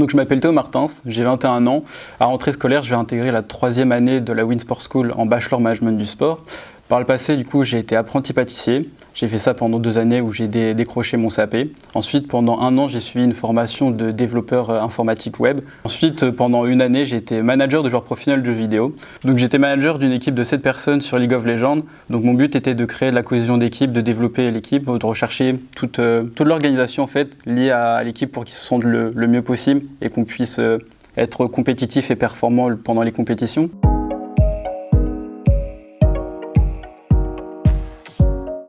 Donc je m'appelle Théo Martins, j'ai 21 ans. À rentrée scolaire, je vais intégrer la 3e année de la Winsport School en bachelor management du sport. Par le passé, du coup, j'ai été apprenti pâtissier. J'ai fait ça pendant 2 années où j'ai décroché mon CAP. Ensuite, pendant 1 an, j'ai suivi une formation de développeur informatique web. Ensuite, pendant 1 année, j'ai été manager de joueurs professionnels de jeux vidéo. Donc j'étais manager d'une équipe de 7 personnes sur League of Legends. Donc mon but était de créer de la cohésion d'équipe, de développer l'équipe, de rechercher toute l'organisation en fait, liée à l'équipe pour qu'ils se sentent le mieux possible et qu'on puisse être compétitif et performant pendant les compétitions.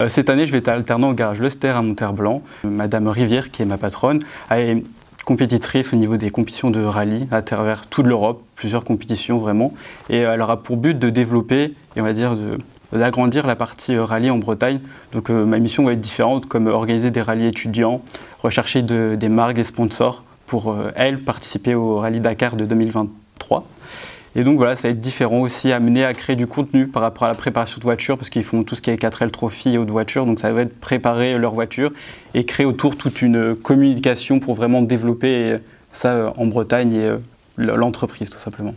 Cette année, je vais être alternant au garage Le Ster à Monterre-Blanc. Madame Rivière, qui est ma patronne, est compétitrice au niveau des compétitions de rallye à travers toute l'Europe, plusieurs compétitions vraiment. Et elle aura pour but de développer et on va dire d'agrandir la partie rallye en Bretagne. Donc ma mission va être différente, comme organiser des rallyes étudiants, rechercher des marques, des sponsors pour elle participer au rallye Dakar de 2023. Et donc voilà, ça va être différent aussi, amené à créer du contenu par rapport à la préparation de voitures, parce qu'ils font tout ce qui est 4L Trophy et autres voitures, donc ça va être préparer leur voiture et créer autour toute une communication pour vraiment développer ça en Bretagne et l'entreprise tout simplement.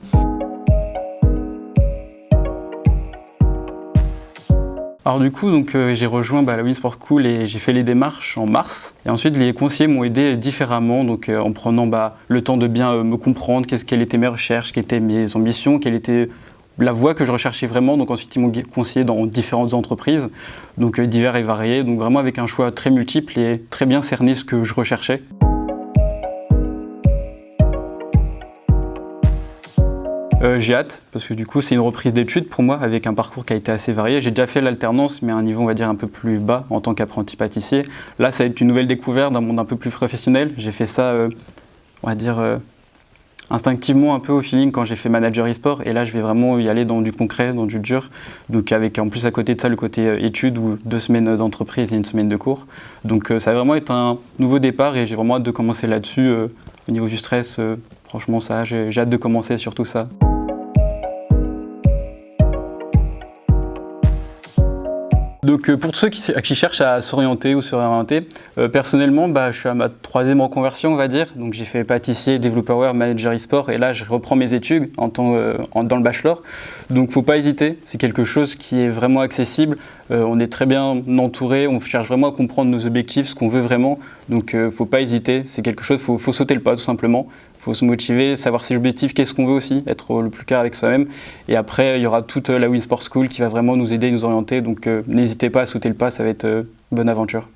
Alors du coup, j'ai rejoint la Winsport School et j'ai fait les démarches en mars. Et ensuite, les conseillers m'ont aidé différemment, en prenant le temps de bien me comprendre quelles étaient mes recherches, quelles étaient mes ambitions, quelle était la voie que je recherchais vraiment. Donc ensuite, ils m'ont conseillé dans différentes entreprises, divers et variés. Donc vraiment avec un choix très multiple et très bien cerné ce que je recherchais. J'ai hâte, parce que du coup c'est une reprise d'études pour moi, avec un parcours qui a été assez varié. J'ai déjà fait l'alternance, mais à un niveau on va dire un peu plus bas en tant qu'apprenti pâtissier. Là ça va être une nouvelle découverte d'un monde un peu plus professionnel. J'ai fait ça, on va dire, instinctivement un peu au feeling quand j'ai fait manager e-sport. Et là je vais vraiment y aller dans du concret, dans du dur. Donc avec en plus à côté de ça le côté études, ou 2 semaines d'entreprise et 1 semaine de cours. Donc ça va vraiment être un nouveau départ et j'ai vraiment hâte de commencer là-dessus. Au niveau du stress, franchement ça, j'ai hâte de commencer sur tout ça. Donc pour tous ceux qui cherchent à s'orienter ou se réorienter, personnellement je suis à ma 3e reconversion on va dire. Donc j'ai fait pâtissier, développeur web, manager e-sport et là je reprends mes études dans le bachelor. Donc faut pas hésiter, c'est quelque chose qui est vraiment accessible. On est très bien entouré, on cherche vraiment à comprendre nos objectifs, ce qu'on veut vraiment. Donc faut pas hésiter, c'est quelque chose, faut sauter le pas tout simplement. Il faut se motiver, savoir ses objectifs, qu'est-ce qu'on veut aussi, être le plus clair avec soi-même. Et après, il y aura toute la Winsport School qui va vraiment nous aider, nous orienter. Donc n'hésitez pas à sauter le pas, ça va être bonne aventure.